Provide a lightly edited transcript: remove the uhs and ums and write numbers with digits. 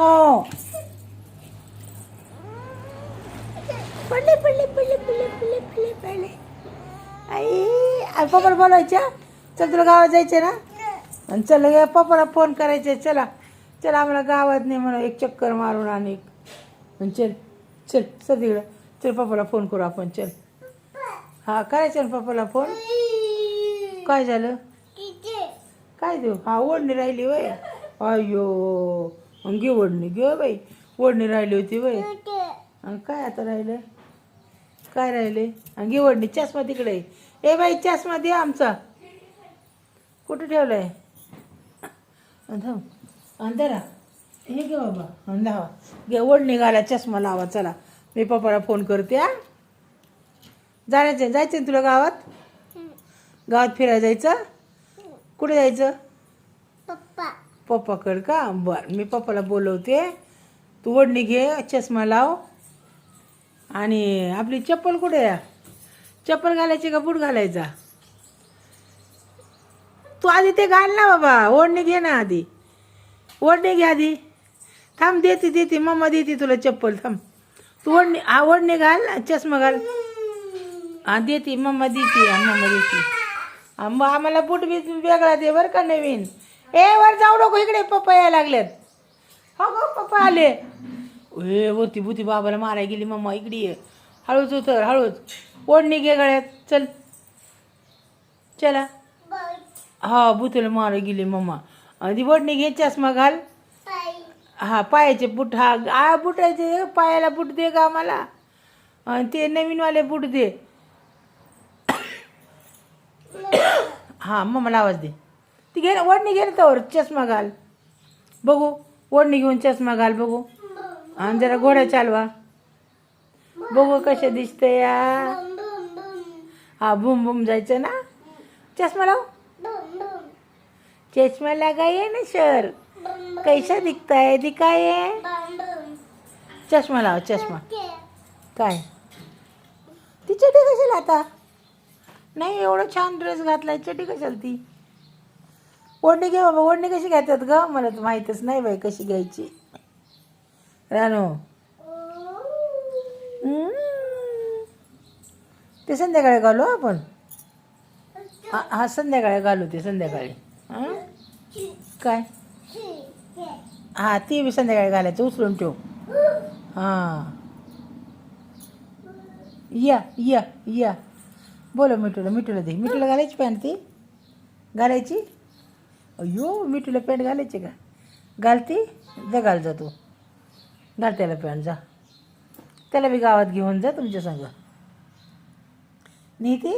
ओ पडले पडले पडले पडले पडले पडले पडले आई पप्पाला बोलायच्या. चल तुला गावात जायचे ना. आणि चल पप्पाला फोन करायचे. चला चल आम्हाला गावात नाही म्हणा एक चक्कर मारून आणि चल चल चल तिकडं. चल पप्पाला फोन करू आपण. चल हा करायचं ना पप्पाला फोन. काय झालं काय देऊ. हा ओढणी राहिली वय. अय्यो घे ओढणी घे बाई. ओढणी राहिली होती वय. काय आता राहिलं काय राहिले. घे ओढणी. चष्मा तिकडे ए बाई चष्मा दे आमचा. कुठं ठेवलाय अंधारा. हे घे बाबा लावा. घे ओढणी घाला चष्मा लावा. चला मी पप्पाला फोन करते. हा जायचं जायचं ना तुला गावात. गावात फिरायला जायचं. कुठे जायचं पप्पाकडं का. बरं मी पप्पाला बोलवते. तू ओढणी घे चष्मा लाव. आणि आपली चप्पल कुठे आहे. चप्पल घालायची का बूट घालायचा. तू आधी ते घाल ना बाबा. ओढणी घे ना आधी. ओढणी घे आधी. थांब देते देते मम्मा देते तुला चप्पल. थांब तू ओढणी हा ओढणी घाल चष्मा घाल. हा देते मम्मा देते. मम्मा देते. मग आम्हाला बूट बी वेगळा दे बरं का नवीन. ए वर जाऊ नको इकडे पप्पा यायला लागल्यात. हो गो पप्पा आले. ए होती भूती बाबाला मारायला गेली मम्मा. इकडे ये हळूच उतर हळूच. ओढणी घे गळ्यात. चल चला. हा भूतीला मारायला गेली मम्मा. आणि ओढणी घे चष्मा घाल. हा पायाचे बूट. हा बुटायचे पायाला बूट दे का आम्हाला. आणि ते नवीनवाले बूट दे. हा मम्माला आवाज दे. ती घे ना ओढणी घे ना तर चष्मा घाल बघू. ओढणी घेऊन चष्मा घाल बघू. आणि जरा घोडा चालवा बघू कशा दिसतंय या. हा बुम बुम जायचं ना. चष्मा लाव. चष्मा लगाइए ना सर. कैसा दिखता है दिखाए. चष्मा लाव चष्मा. काय ती चटी कशाला आता. नाही एवढं छान ड्रेस घातलाय चटी कशाला ती. ओढणी घे बाबा. ओढणी कशी घ्यायतात ग मला तर माहीतच नाही बाई कशी घ्यायची. रानू ते संध्याकाळी घालू आपण. हा संध्याकाळी घालू ते संध्याकाळी. हां काय हा ती बी संध्याकाळी घालायचं उचलून ठेव. हां या या या बोला मिठूला. मिठूला दे. मिठूला घालायची पॅन्ट ती घालायची. अय्यो मिठूला पॅन्ट घालायची का. घालती जा घाल जा तू. घाल त्याला पॅन्ट जा. त्याला बी गावात घेऊन जा तुमच्या संग. नीती